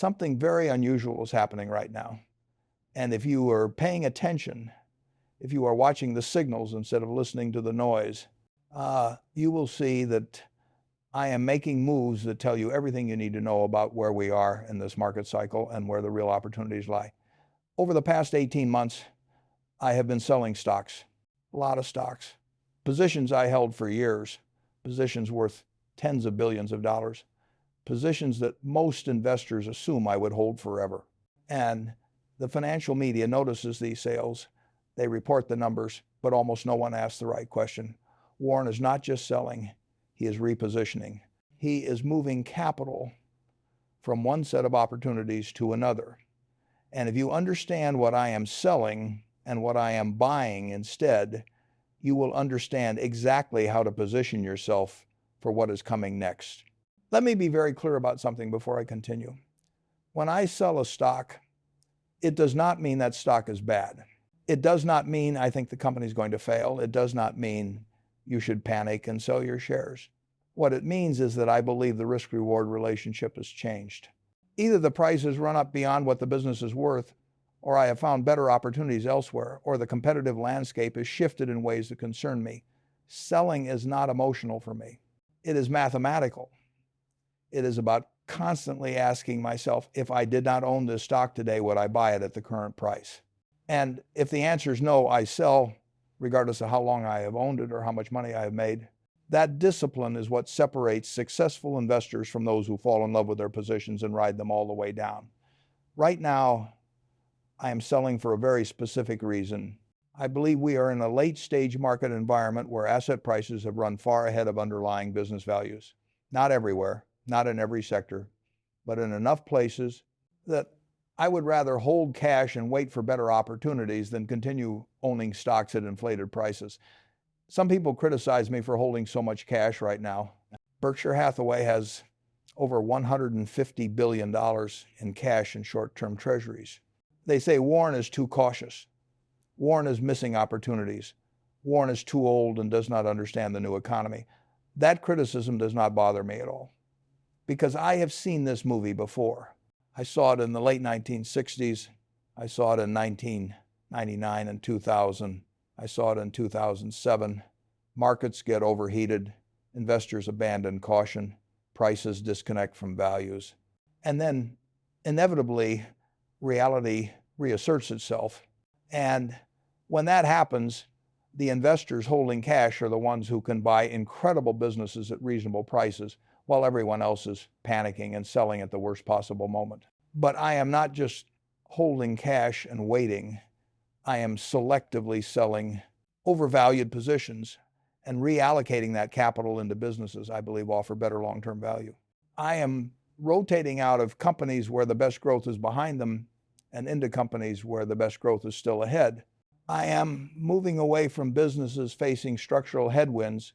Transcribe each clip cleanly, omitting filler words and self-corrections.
something very unusual is happening right now. And if you are paying attention, if you are watching the signals instead of listening to the noise, you will see that I am making moves that tell you everything you need to know about where we are in this market cycle and where the real opportunities lie. Over the past 18 months, I have been selling stocks, a lot of stocks, positions I held for years, positions worth tens of billions of dollars, positions that most investors assume I would hold forever. And the financial media notices these sales. They report the numbers, but almost no one asks the right question. Warren is not just selling, he is repositioning. He is moving capital from one set of opportunities to another. And if you understand what I am selling and what I am buying instead, you will understand exactly how to position yourself for what is coming next. Let me be very clear about something before I continue. When I sell a stock, it does not mean that stock is bad. It does not mean I think the company is going to fail. It does not mean you should panic and sell your shares. What it means is that I believe the risk-reward relationship has changed. Either the price has run up beyond what the business is worth, or I have found better opportunities elsewhere, or the competitive landscape has shifted in ways that concern me. Selling is not emotional for me. It is mathematical. It is about constantly asking myself, if I did not own this stock today, would I buy it at the current price? And if the answer is no, I sell, regardless of how long I have owned it or how much money I have made. That discipline is what separates successful investors from those who fall in love with their positions and ride them all the way down. Right now, I am selling for a very specific reason. I believe we are in a late-stage market environment where asset prices have run far ahead of underlying business values. Not everywhere, not in every sector, but in enough places that I would rather hold cash and wait for better opportunities than continue owning stocks at inflated prices. Some people criticize me for holding so much cash right now. Berkshire Hathaway has over $150 billion in cash and short-term treasuries. They say Warren is too cautious. Warren is missing opportunities. Warren is too old and does not understand the new economy. That criticism does not bother me at all, because I have seen this movie before. I saw it in the late 1960s. I saw it in 1999 and 2000. I saw it in 2007. Markets get overheated. Investors abandon caution. Prices disconnect from values. And then, inevitably, reality reasserts itself. And when that happens, the investors holding cash are the ones who can buy incredible businesses at reasonable prices, while everyone else is panicking and selling at the worst possible moment. But I am not just holding cash and waiting. I am selectively selling overvalued positions and reallocating that capital into businesses I believe offer better long-term value. I am rotating out of companies where the best growth is behind them and into companies where the best growth is still ahead. I am moving away from businesses facing structural headwinds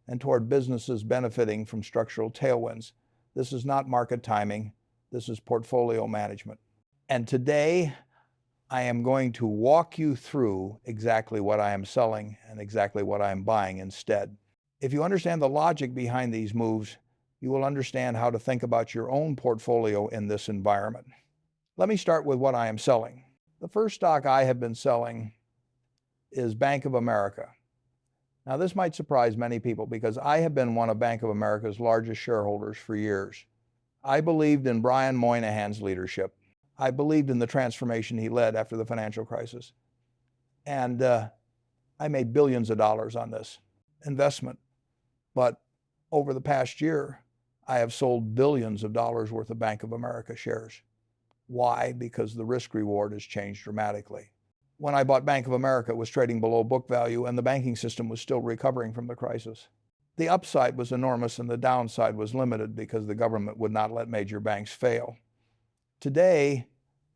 and toward businesses benefiting from structural tailwinds. This is not market timing. This is portfolio management. And today, I am going to walk you through exactly what I am selling and exactly what I am buying instead. If you understand the logic behind these moves, you will understand how to think about your own portfolio in this environment. Let me start with what I am selling. The first stock I have been selling is Bank of America. Now, this might surprise many people because I have been one of Bank of America's largest shareholders for years. I believed in Brian Moynihan's leadership. I believed in the transformation he led after the financial crisis. And I made billions of dollars on this investment. But over the past year, I have sold billions of dollars worth of Bank of America shares. Why? Because the risk reward has changed dramatically. When I bought Bank of America, it was trading below book value and the banking system was still recovering from the crisis. The upside was enormous and the downside was limited because the government would not let major banks fail. Today,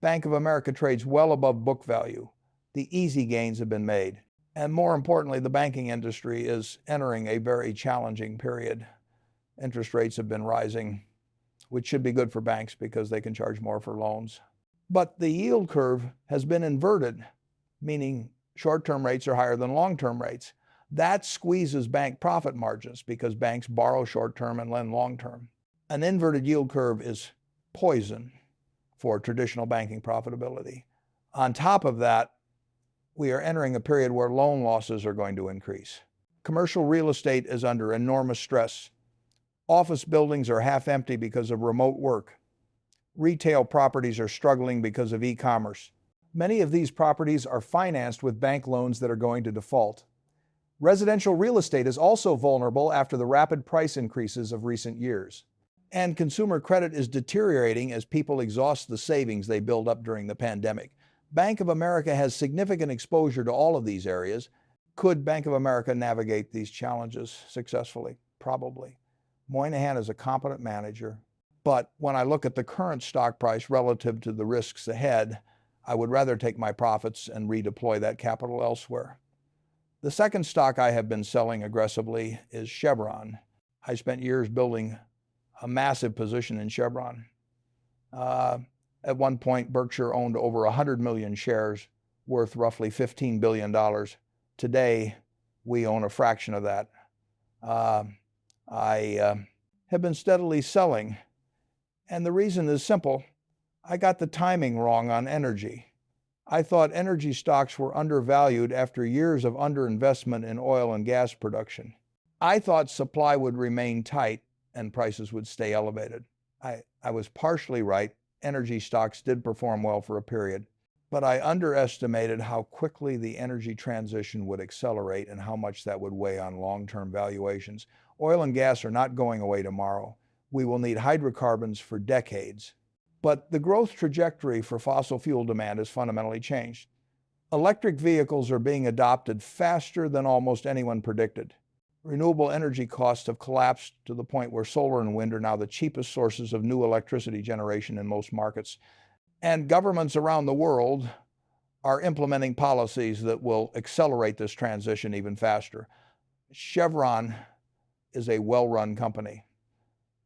Bank of America trades well above book value. The easy gains have been made. And more importantly, the banking industry is entering a very challenging period. Interest rates have been rising, which should be good for banks because they can charge more for loans. But the yield curve has been inverted, meaning short-term rates are higher than long-term rates. That squeezes bank profit margins because banks borrow short-term and lend long-term. An inverted yield curve is poison. for traditional banking profitability. On top of that, we are entering a period where loan losses are going to increase. Commercial real estate is under enormous stress. Office buildings are half empty because of remote work. Retail properties are struggling because of e-commerce. Many of these properties are financed with bank loans that are going to default. Residential real estate is also vulnerable after the rapid price increases of recent years. And consumer credit is deteriorating as people exhaust the savings they built up during the pandemic. Bank of America has significant exposure to all of these areas. Could Bank of America navigate these challenges successfully? Probably. Moynihan is a competent manager, but when I look at the current stock price relative to the risks ahead, I would rather take my profits and redeploy that capital elsewhere. The second stock I have been selling aggressively is Chevron. I spent years building a massive position in Chevron. At one point, Berkshire owned over 100 million shares worth roughly $15 billion. Today, we own a fraction of that. I have been steadily selling, and the reason is simple. I got the timing wrong on energy. I thought energy stocks were undervalued after years of underinvestment in oil and gas production. I thought supply would remain tight and prices would stay elevated. I was partially right. Energy stocks did perform well for a period, but I underestimated how quickly the energy transition would accelerate and how much that would weigh on long-term valuations. Oil and gas are not going away tomorrow. We will need hydrocarbons for decades. But the growth trajectory for fossil fuel demand has fundamentally changed. Electric vehicles are being adopted faster than almost anyone predicted. Renewable energy costs have collapsed to the point where solar and wind are now the cheapest sources of new electricity generation in most markets. And governments around the world are implementing policies that will accelerate this transition even faster. Chevron is a well-run company,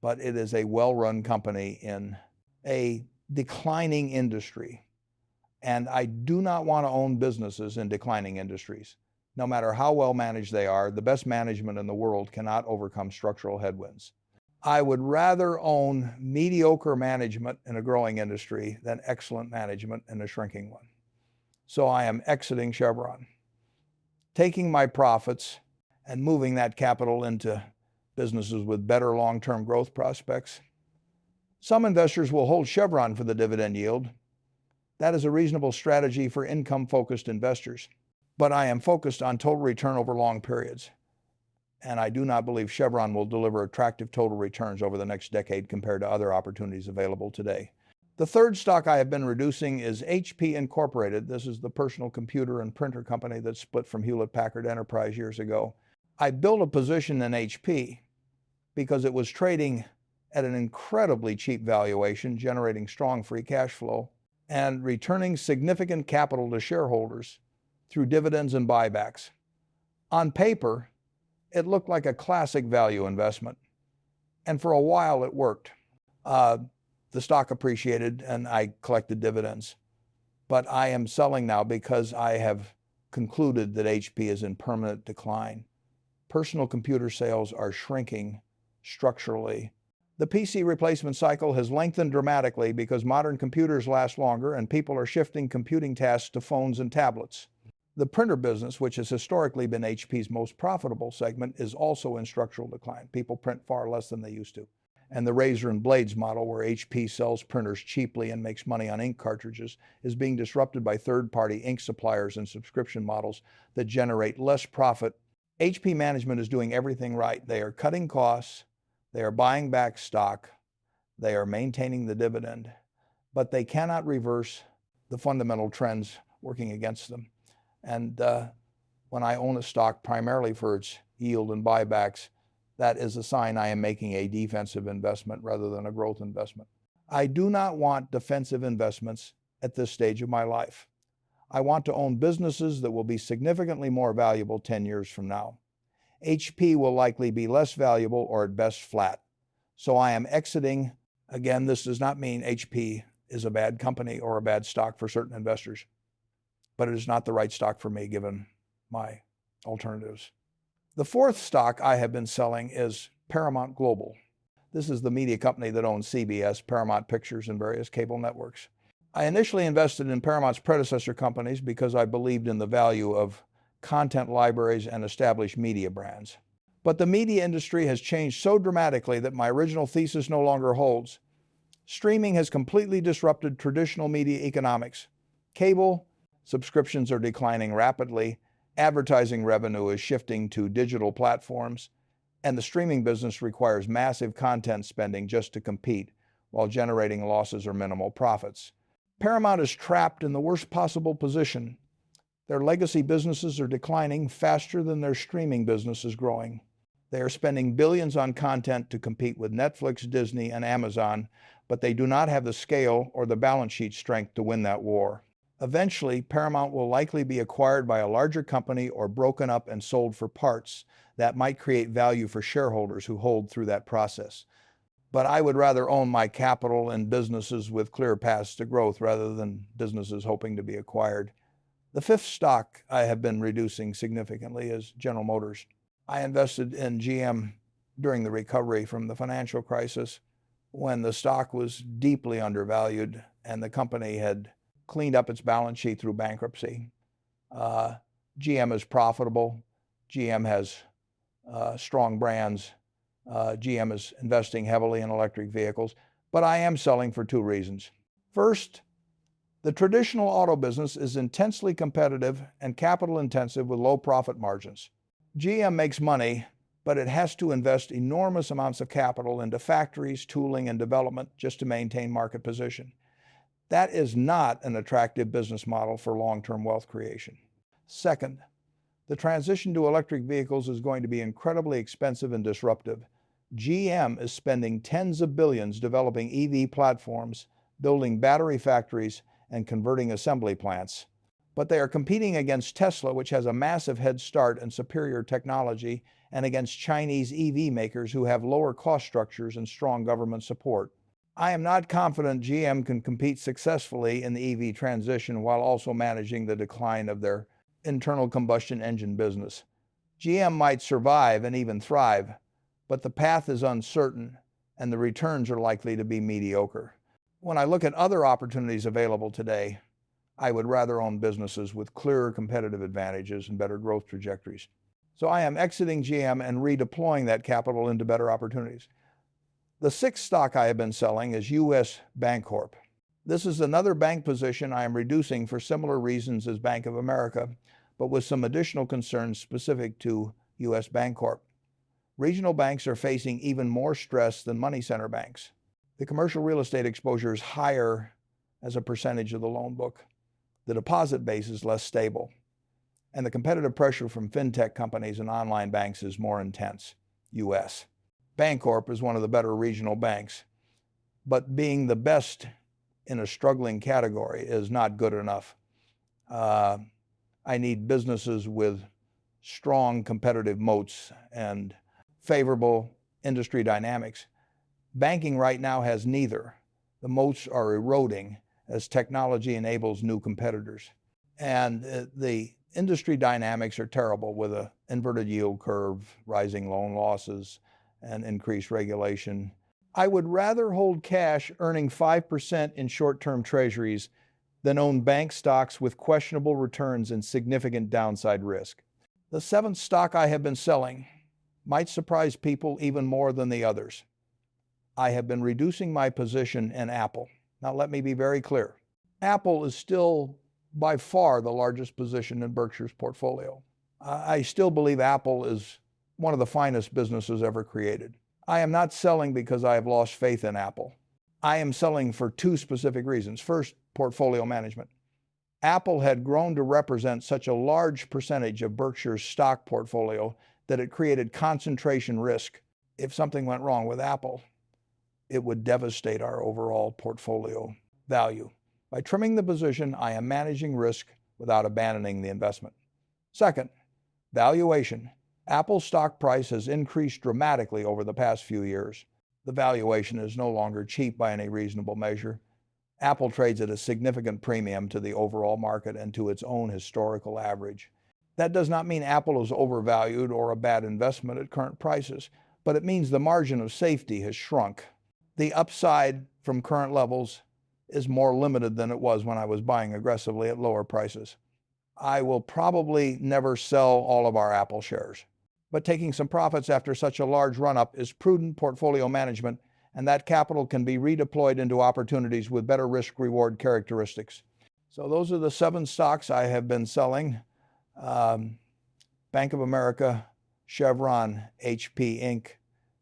but it is a well-run company in a declining industry. And I do not want to own businesses in declining industries. No matter how well managed they are, the best management in the world cannot overcome structural headwinds. I would rather own mediocre management in a growing industry than excellent management in a shrinking one. So I am exiting Chevron, taking my profits and moving that capital into businesses with better long-term growth prospects. Some investors will hold Chevron for the dividend yield. That is a reasonable strategy for income-focused investors. But I am focused on total return over long periods. And I do not believe Chevron will deliver attractive total returns over the next decade compared to other opportunities available today. The third stock I have been reducing is HP Incorporated. This is the personal computer and printer company that split from Hewlett-Packard Enterprise years ago. I built a position in HP because it was trading at an incredibly cheap valuation, generating strong free cash flow, and returning significant capital to shareholders through dividends and buybacks. On paper, it looked like a classic value investment, and for a while it worked. The stock appreciated and I collected dividends. But I am selling now because I have concluded that HP is in permanent decline. Personal computer sales are shrinking structurally. The PC replacement cycle has lengthened dramatically because modern computers last longer and people are shifting computing tasks to phones and tablets. The printer business, which has historically been HP's most profitable segment, is also in structural decline. People print far less than they used to. And the razor and blades model, where HP sells printers cheaply and makes money on ink cartridges, is being disrupted by third-party ink suppliers and subscription models that generate less profit. HP management is doing everything right. They are cutting costs, they are buying back stock, they are maintaining the dividend, but they cannot reverse the fundamental trends working against them. And when I own a stock primarily for its yield and buybacks, that is a sign I am making a defensive investment rather than a growth investment. I do not want defensive investments at this stage of my life. I want to own businesses that will be significantly more valuable 10 years from now. HP will likely be less valuable or at best flat. So I am exiting. Again, this does not mean HP is a bad company or a bad stock for certain investors, but it is not the right stock for me given my alternatives. The fourth stock I have been selling is Paramount Global. This is the media company that owns CBS, Paramount Pictures, and various cable networks. I initially invested in Paramount's predecessor companies because I believed in the value of content libraries and established media brands. But the media industry has changed so dramatically that my original thesis no longer holds. Streaming has completely disrupted traditional media economics. Cable subscriptions are declining rapidly, advertising revenue is shifting to digital platforms, and the streaming business requires massive content spending just to compete while generating losses or minimal profits. Paramount is trapped in the worst possible position. Their legacy businesses are declining faster than their streaming business is growing. They are spending billions on content to compete with Netflix, Disney, and Amazon, but they do not have the scale or the balance sheet strength to win that war. Eventually, Paramount will likely be acquired by a larger company or broken up and sold for parts that might create value for shareholders who hold through that process. But I would rather own my capital in businesses with clear paths to growth rather than businesses hoping to be acquired. The fifth stock I have been reducing significantly is General Motors. I invested in GM during the recovery from the financial crisis when the stock was deeply undervalued and the company had cleaned up its balance sheet through bankruptcy. GM is profitable. GM has strong brands. GM is investing heavily in electric vehicles, but I am selling for two reasons. First, the traditional auto business is intensely competitive and capital intensive with low profit margins. GM makes money, but it has to invest enormous amounts of capital into factories, tooling, and development just to maintain market position. That is not an attractive business model for long-term wealth creation. Second, the transition to electric vehicles is going to be incredibly expensive and disruptive. GM is spending tens of billions developing EV platforms, building battery factories, and converting assembly plants. But they are competing against Tesla, which has a massive head start and superior technology, and against Chinese EV makers who have lower cost structures and strong government support. I am not confident GM can compete successfully in the EV transition while also managing the decline of their internal combustion engine business. GM might survive and even thrive, but the path is uncertain and the returns are likely to be mediocre. When I look at other opportunities available today, I would rather own businesses with clearer competitive advantages and better growth trajectories. So I am exiting GM and redeploying that capital into better opportunities. The sixth stock I have been selling is US Bancorp. This is another bank position I am reducing for similar reasons as Bank of America, but with some additional concerns specific to US Bancorp. Regional banks are facing even more stress than money center banks. The commercial real estate exposure is higher as a percentage of the loan book. The deposit base is less stable, and the competitive pressure from fintech companies and online banks is more intense. US Bancorp is one of the better regional banks, but being the best in a struggling category is not good enough. I need businesses with strong competitive moats and favorable industry dynamics. Banking right now has neither. The moats are eroding as technology enables new competitors. And the industry dynamics are terrible with an inverted yield curve, rising loan losses, and increased regulation. I would rather hold cash earning 5% in short-term treasuries than own bank stocks with questionable returns and significant downside risk. The seventh stock I have been selling might surprise people even more than the others. I have been reducing my position in Apple. Now let me be very clear. Apple is still by far the largest position in Berkshire's portfolio. I still believe Apple is one of the finest businesses ever created. I am not selling because I have lost faith in Apple. I am selling for two specific reasons. First, portfolio management. Apple had grown to represent such a large percentage of Berkshire's stock portfolio that it created concentration risk. If something went wrong with Apple, it would devastate our overall portfolio value. By trimming the position, I am managing risk without abandoning the investment. Second, valuation. Apple's stock price has increased dramatically over the past few years. The valuation is no longer cheap by any reasonable measure. Apple trades at a significant premium to the overall market and to its own historical average. That does not mean Apple is overvalued or a bad investment at current prices, but it means the margin of safety has shrunk. The upside from current levels is more limited than it was when I was buying aggressively at lower prices. I will probably never sell all of our Apple shares, but taking some profits after such a large run-up is prudent portfolio management, and that capital can be redeployed into opportunities with better risk-reward characteristics. So those are the 7 stocks I have been selling. Bank of America, Chevron, HP Inc.,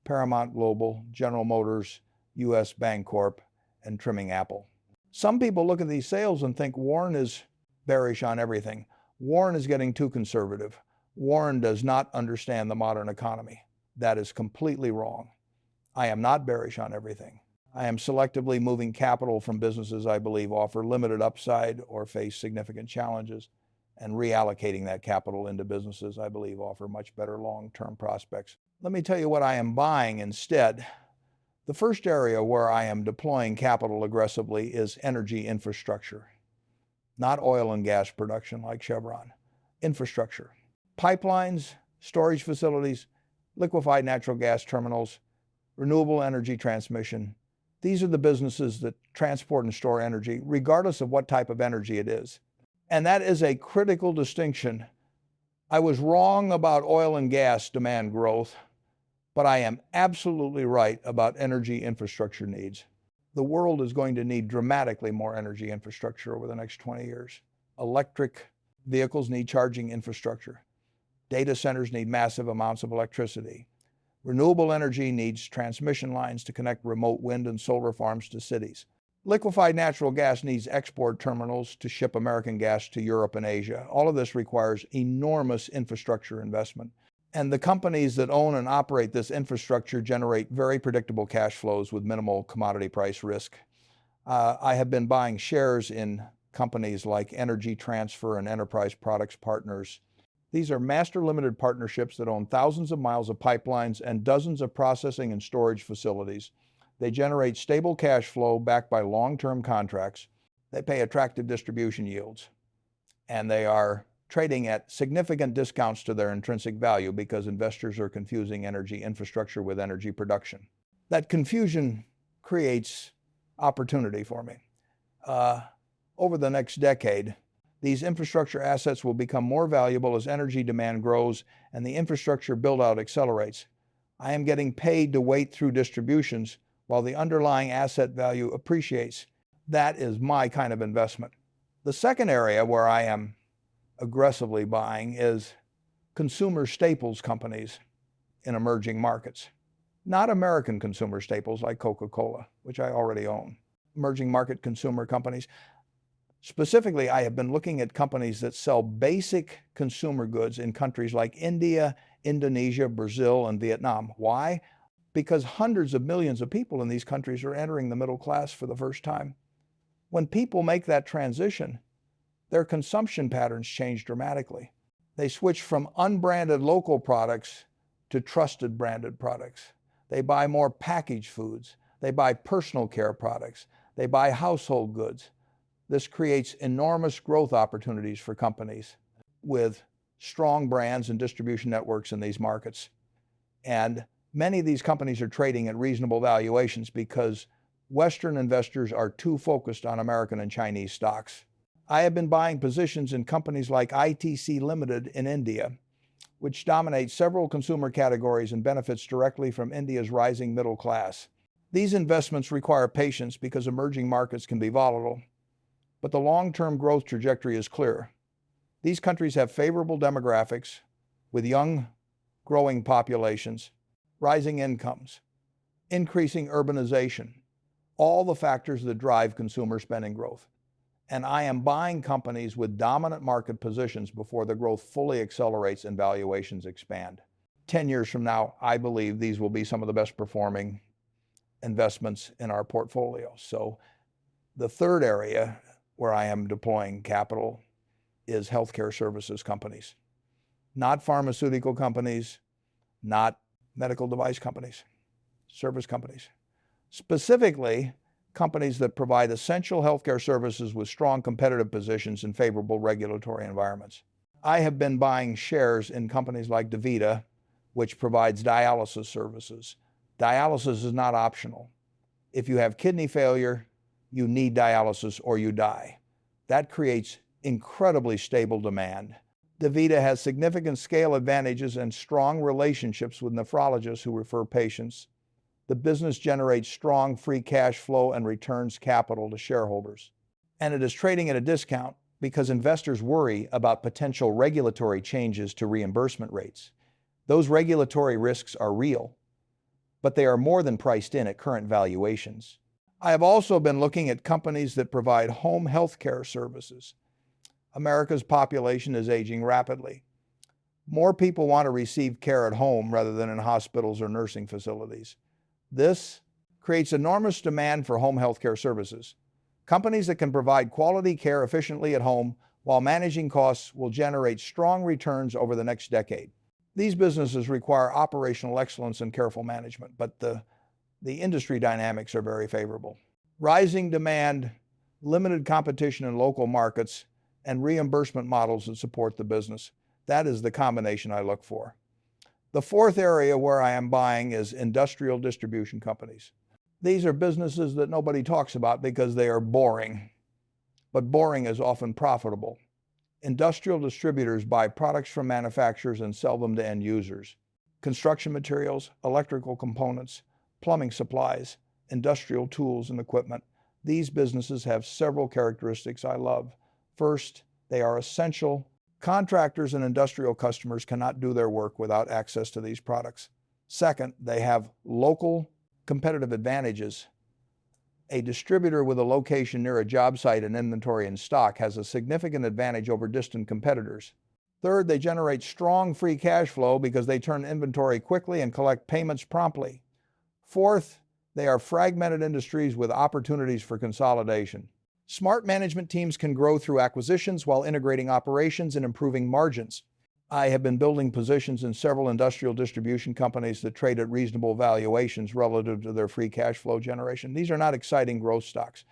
Paramount Global, General Motors, U.S. Bancorp, and trimming Apple. Some people look at these sales and think Warren is bearish on everything. Warren is getting too conservative. Warren does not understand the modern economy. That is completely wrong. I am not bearish on everything. I am selectively moving capital from businesses I believe offer limited upside or face significant challenges, and reallocating that capital into businesses I believe offer much better long-term prospects. Let me tell you what I am buying instead. The first area where I am deploying capital aggressively is energy infrastructure. Not oil and gas production like Chevron. Infrastructure. Pipelines, storage facilities, liquefied natural gas terminals, renewable energy transmission. These are the businesses that transport and store energy, regardless of what type of energy it is. And that is a critical distinction. I was wrong about oil and gas demand growth, but I am absolutely right about energy infrastructure needs. The world is going to need dramatically more energy infrastructure over the next 20 years. Electric vehicles need charging infrastructure. Data centers need massive amounts of electricity. Renewable energy needs transmission lines to connect remote wind and solar farms to cities. Liquefied natural gas needs export terminals to ship American gas to Europe and Asia. All of this requires enormous infrastructure investment. And the companies that own and operate this infrastructure generate very predictable cash flows with minimal commodity price risk. I have been buying shares in companies like Energy Transfer and Enterprise Products Partners. These are master limited partnerships that own thousands of miles of pipelines and dozens of processing and storage facilities. They generate stable cash flow backed by long-term contracts. They pay attractive distribution yields. And they are trading at significant discounts to their intrinsic value because investors are confusing energy infrastructure with energy production. That confusion creates opportunity for me. Over the next decade, these infrastructure assets will become more valuable as energy demand grows and the infrastructure build-out accelerates. I am getting paid to wait through distributions while the underlying asset value appreciates. That is my kind of investment. The second area where I am aggressively buying is consumer staples companies in emerging markets. Not American consumer staples like Coca-Cola, which I already own. Emerging market consumer companies. Specifically, I have been looking at companies that sell basic consumer goods in countries like India, Indonesia, Brazil, and Vietnam. Why? Because hundreds of millions of people in these countries are entering the middle class for the first time. When people make that transition, their consumption patterns change dramatically. They switch from unbranded local products to trusted branded products. They buy more packaged foods. They buy personal care products. They buy household goods. This creates enormous growth opportunities for companies with strong brands and distribution networks in these markets. And many of these companies are trading at reasonable valuations because Western investors are too focused on American and Chinese stocks. I have been buying positions in companies like ITC Limited in India, which dominates several consumer categories and benefits directly from India's rising middle class. These investments require patience because emerging markets can be volatile, but the long-term growth trajectory is clear. These countries have favorable demographics with young, growing populations, rising incomes, increasing urbanization, all the factors that drive consumer spending growth. And I am buying companies with dominant market positions before the growth fully accelerates and valuations expand. 10 years from now, I believe these will be some of the best performing investments in our portfolio. So the third area where I am deploying capital is healthcare services companies. Not pharmaceutical companies, not medical device companies, service companies. Specifically, companies that provide essential healthcare services with strong competitive positions in favorable regulatory environments. I have been buying shares in companies like DaVita, which provides dialysis services. Dialysis is not optional. If you have kidney failure, you need dialysis or you die. That creates incredibly stable demand. DaVita has significant scale advantages and strong relationships with nephrologists who refer patients. The business generates strong free cash flow and returns capital to shareholders. And it is trading at a discount because investors worry about potential regulatory changes to reimbursement rates. Those regulatory risks are real, but they are more than priced in at current valuations. I have also been looking at companies that provide home health care services. America's population is aging rapidly. More people want to receive care at home rather than in hospitals or nursing facilities. This creates enormous demand for home health care services. Companies that can provide quality care efficiently at home while managing costs will generate strong returns over the next decade. These businesses require operational excellence and careful management, but the industry dynamics are very favorable. Rising demand, limited competition in local markets, and reimbursement models that support the business. That is the combination I look for. The fourth area where I am buying is industrial distribution companies. These are businesses that nobody talks about because they are boring, but boring is often profitable. Industrial distributors buy products from manufacturers and sell them to end users. Construction materials, electrical components, plumbing supplies, industrial tools and equipment. These businesses have several characteristics I love. First, they are essential. Contractors and industrial customers cannot do their work without access to these products. Second, they have local competitive advantages. A distributor with a location near a job site and inventory in stock has a significant advantage over distant competitors. Third, they generate strong free cash flow because they turn inventory quickly and collect payments promptly. Fourth, they are fragmented industries with opportunities for consolidation. Smart management teams can grow through acquisitions while integrating operations and improving margins. I have been building positions in several industrial distribution companies that trade at reasonable valuations relative to their free cash flow generation. These are not exciting growth stocks,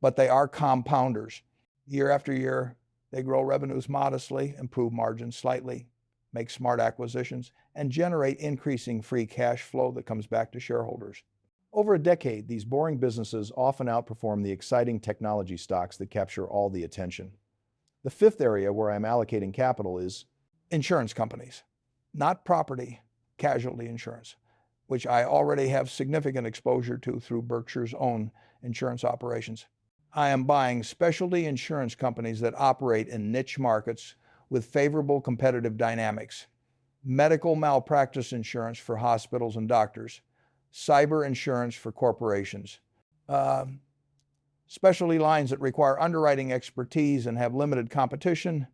but they are compounders. Year after year, they grow revenues modestly, improve margins slightly, make smart acquisitions, and generate increasing free cash flow that comes back to shareholders. Over a decade, these boring businesses often outperform the exciting technology stocks that capture all the attention. The fifth area where I'm allocating capital is insurance companies, not property, casualty insurance, which I already have significant exposure to through Berkshire's own insurance operations. I am buying specialty insurance companies that operate in niche markets with favorable competitive dynamics. Medical malpractice insurance for hospitals and doctors, cyber insurance for corporations, specialty lines that require underwriting expertise and have limited competition.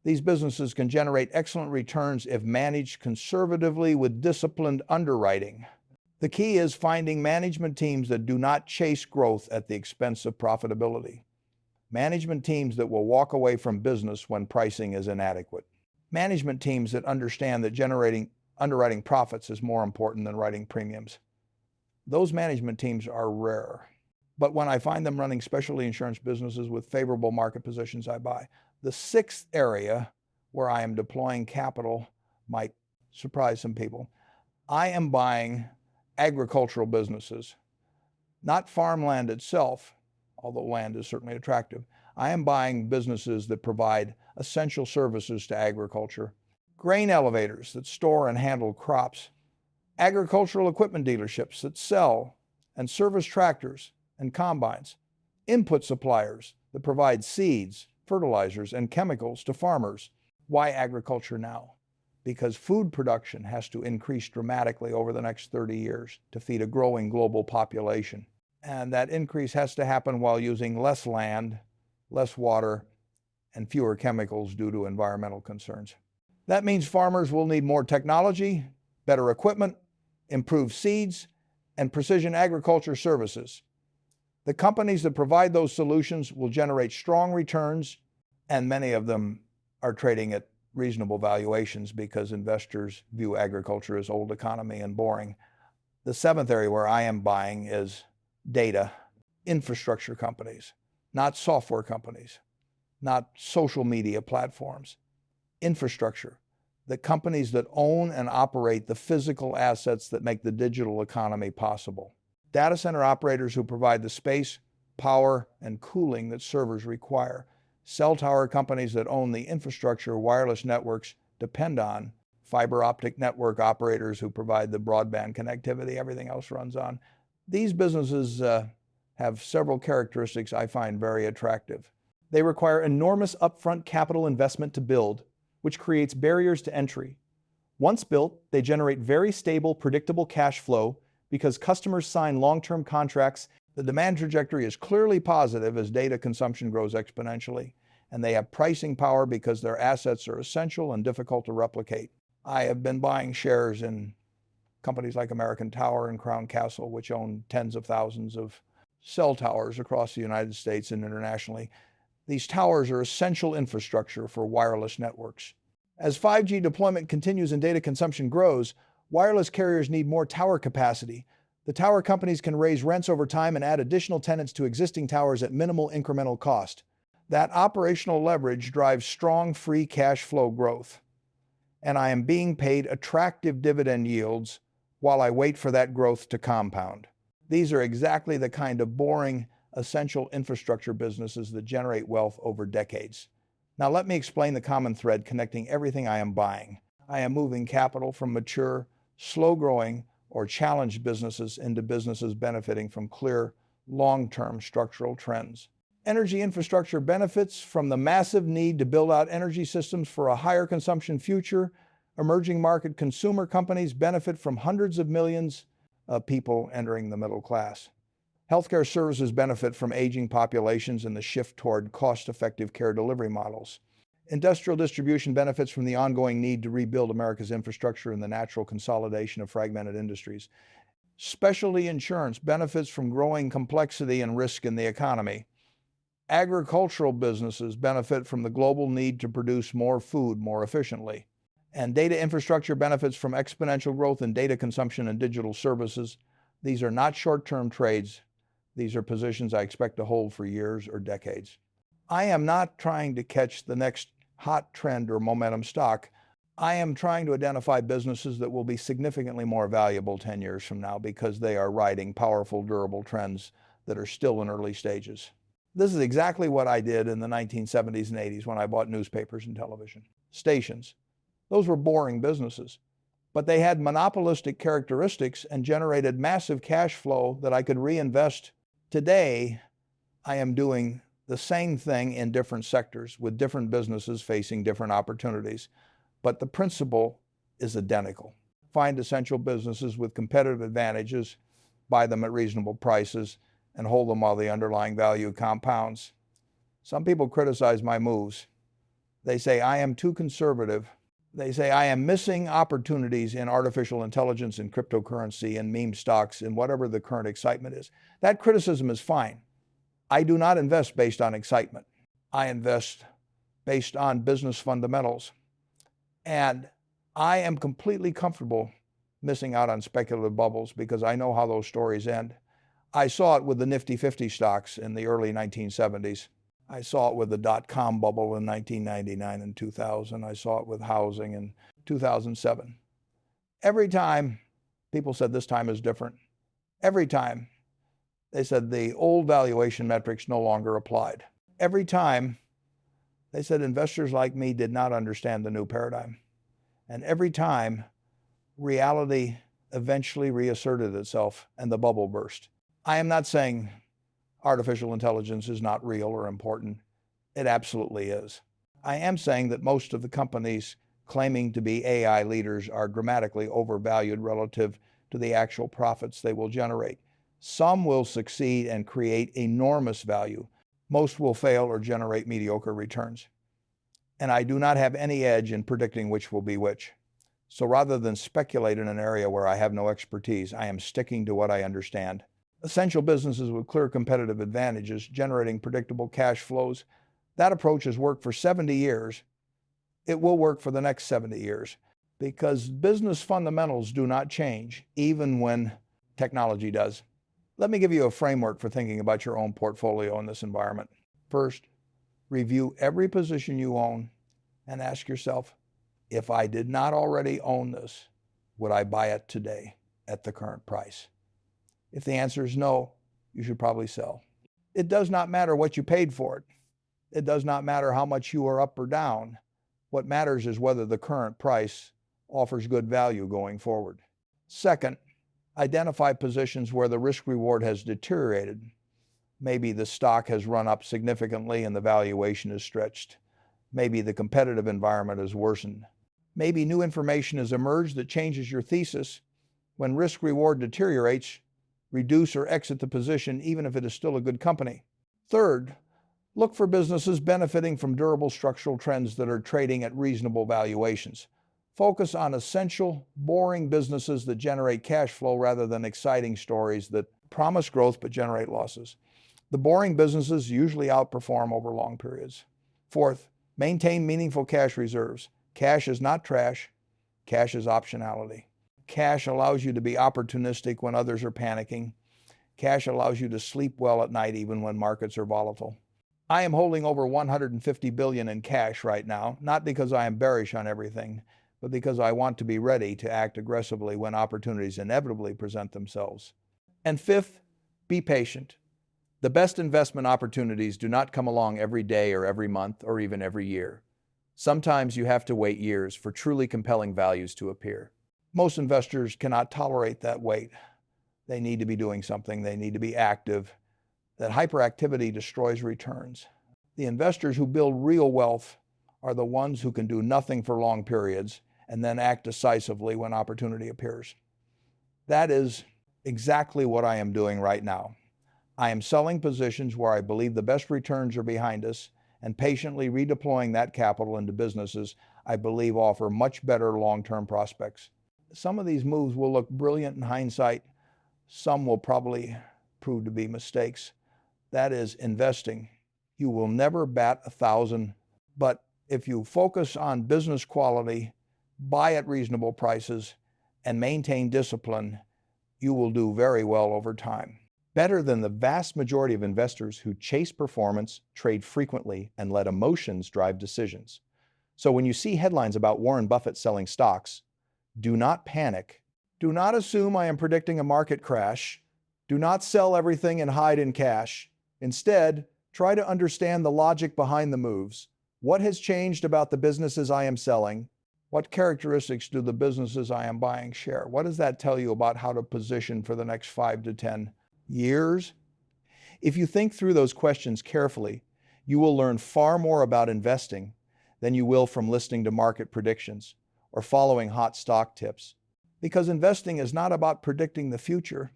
These businesses can generate excellent returns if managed conservatively with disciplined underwriting. The key is finding management teams that do not chase growth at the expense of profitability. Management teams that will walk away from business when pricing is inadequate. Management teams that understand that generating underwriting profits is more important than writing premiums. Those management teams are rare. But when I find them running specialty insurance businesses with favorable market positions, I buy. The sixth area where I am deploying capital might surprise some people. I am buying agricultural businesses, not farmland itself, although land is certainly attractive. I am buying businesses that provide essential services to agriculture, grain elevators that store and handle crops, agricultural equipment dealerships that sell and service tractors and combines, input suppliers that provide seeds, fertilizers, and chemicals to farmers. Why agriculture now? Because food production has to increase dramatically over the next 30 years to feed a growing global population. And that increase has to happen while using less land, less water, and fewer chemicals due to environmental concerns. That means farmers will need more technology, better equipment, improved seeds, and precision agriculture services. The companies that provide those solutions will generate strong returns, and many of them are trading at reasonable valuations because investors view agriculture as old economy and boring. The seventh area where I am buying is data, infrastructure companies, not software companies, not social media platforms. Infrastructure, the companies that own and operate the physical assets that make the digital economy possible. Data center operators who provide the space, power, and cooling that servers require. Cell tower companies that own the infrastructure wireless networks depend on. Fiber optic network operators who provide the broadband connectivity everything else runs on. These businesses have several characteristics I find very attractive. They require enormous upfront capital investment to build, which creates barriers to entry. Once built, they generate very stable, predictable cash flow because customers sign long-term contracts. The demand trajectory is clearly positive as data consumption grows exponentially, and they have pricing power because their assets are essential and difficult to replicate. I have been buying shares in companies like American Tower and Crown Castle, which own tens of thousands of cell towers across the United States and internationally. These towers are essential infrastructure for wireless networks. As 5G deployment continues and data consumption grows, wireless carriers need more tower capacity. The tower companies can raise rents over time and add additional tenants to existing towers at minimal incremental cost. That operational leverage drives strong free cash flow growth. And I am being paid attractive dividend yields while I wait for that growth to compound. These are exactly the kind of boring, essential infrastructure businesses that generate wealth over decades. Now let me explain the common thread connecting everything I am buying. I am moving capital from mature, slow-growing, or challenged businesses into businesses benefiting from clear, long-term structural trends. Energy infrastructure benefits from the massive need to build out energy systems for a higher consumption future. Emerging market consumer companies benefit from hundreds of millions of people entering the middle class. Healthcare services benefit from aging populations and the shift toward cost-effective care delivery models. Industrial distribution benefits from the ongoing need to rebuild America's infrastructure and the natural consolidation of fragmented industries. Specialty insurance benefits from growing complexity and risk in the economy. Agricultural businesses benefit from the global need to produce more food more efficiently. And data infrastructure benefits from exponential growth in data consumption and digital services. These are not short-term trades. These are positions I expect to hold for years or decades. I am not trying to catch the next hot trend or momentum stock. I am trying to identify businesses that will be significantly more valuable 10 years from now because they are riding powerful, durable trends that are still in early stages. This is exactly what I did in the 1970s and 80s when I bought newspapers and television stations. Those were boring businesses, but they had monopolistic characteristics and generated massive cash flow that I could reinvest. Today, I am doing the same thing in different sectors with different businesses facing different opportunities, but the principle is identical. Find essential businesses with competitive advantages, buy them at reasonable prices, and hold them while the underlying value compounds. Some people criticize my moves. They say I am too conservative. They say I am missing opportunities in artificial intelligence and cryptocurrency and meme stocks and whatever the current excitement is. That criticism is fine. I do not invest based on excitement. I invest based on business fundamentals. And I am completely comfortable missing out on speculative bubbles because I know how those stories end. I saw it with the Nifty 50 stocks in the early 1970s. I saw it with the dot-com bubble in 1999 and 2000. I saw it with housing in 2007. Every time people said this time is different, every time they said the old valuation metrics no longer applied. Every time they said investors like me did not understand the new paradigm. And every time reality eventually reasserted itself and the bubble burst. I am not saying artificial intelligence is not real or important. It absolutely is. I am saying that most of the companies claiming to be AI leaders are dramatically overvalued relative to the actual profits they will generate. Some will succeed and create enormous value. Most will fail or generate mediocre returns. And I do not have any edge in predicting which will be which. So rather than speculate in an area where I have no expertise, I am sticking to what I understand. Essential businesses with clear competitive advantages, generating predictable cash flows. That approach has worked for 70 years. It will work for the next 70 years because business fundamentals do not change, even when technology does. Let me give you a framework for thinking about your own portfolio in this environment. First, review every position you own and ask yourself, If I did not already own this, would I buy it today at the current price? If the answer is no, you should probably sell. It does not matter what you paid for it. It does not matter how much you are up or down. What matters is whether the current price offers good value going forward. Second, identify positions where the risk-reward has deteriorated. Maybe the stock has run up significantly and the valuation is stretched. Maybe the competitive environment has worsened. Maybe new information has emerged that changes your thesis. When risk-reward deteriorates, reduce or exit the position even if it is still a good company. Third, look for businesses benefiting from durable structural trends that are trading at reasonable valuations. Focus on essential, boring businesses that generate cash flow rather than exciting stories that promise growth but generate losses. The boring businesses usually outperform over long periods. Fourth, maintain meaningful cash reserves. Cash is not trash. Cash is optionality. Cash allows you to be opportunistic when others are panicking. Cash allows you to sleep well at night even when markets are volatile. I am holding over $150 billion in cash right now, not because I am bearish on everything, but because I want to be ready to act aggressively when opportunities inevitably present themselves. And fifth, be patient. The best investment opportunities do not come along every day or every month or even every year. Sometimes you have to wait years for truly compelling values to appear. Most investors cannot tolerate that wait. They need to be doing something. They need to be active. That hyperactivity destroys returns. The investors who build real wealth are the ones who can do nothing for long periods and then act decisively when opportunity appears. That is exactly what I am doing right now. I am selling positions where I believe the best returns are behind us and patiently redeploying that capital into businesses I believe offer much better long-term prospects. Some of these moves will look brilliant in hindsight. Some will probably prove to be mistakes. That is investing. You will never bat 1,000, but if you focus on business quality, buy at reasonable prices, and maintain discipline, you will do very well over time. Better than the vast majority of investors who chase performance, trade frequently, and let emotions drive decisions. So when you see headlines about Warren Buffett selling stocks, do not panic. Do not assume I am predicting a market crash. Do not sell everything and hide in cash. Instead, try to understand the logic behind the moves. What has changed about the businesses I am selling? What characteristics do the businesses I am buying share? What does that tell you about how to position for the next 5 to 10 years? If you think through those questions carefully, you will learn far more about investing than you will from listening to market predictions or following hot stock tips. Because investing is not about predicting the future.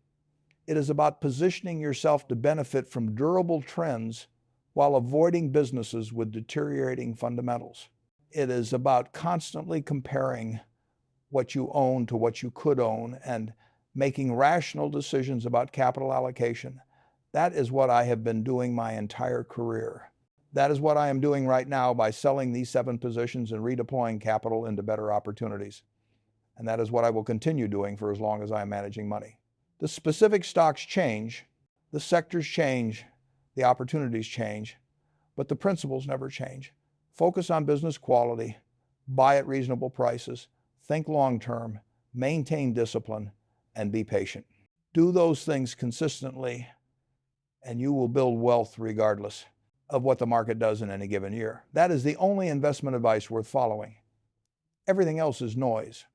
It is about positioning yourself to benefit from durable trends while avoiding businesses with deteriorating fundamentals. It is about constantly comparing what you own to what you could own and making rational decisions about capital allocation. That is what I have been doing my entire career. That is what I am doing right now by selling these 7 positions and redeploying capital into better opportunities. And that is what I will continue doing for as long as I am managing money. The specific stocks change, the sectors change, the opportunities change, but the principles never change. Focus on business quality, buy at reasonable prices, think long-term, maintain discipline, and be patient. Do those things consistently, and you will build wealth regardless of what the market does in any given year. That is the only investment advice worth following. Everything else is noise.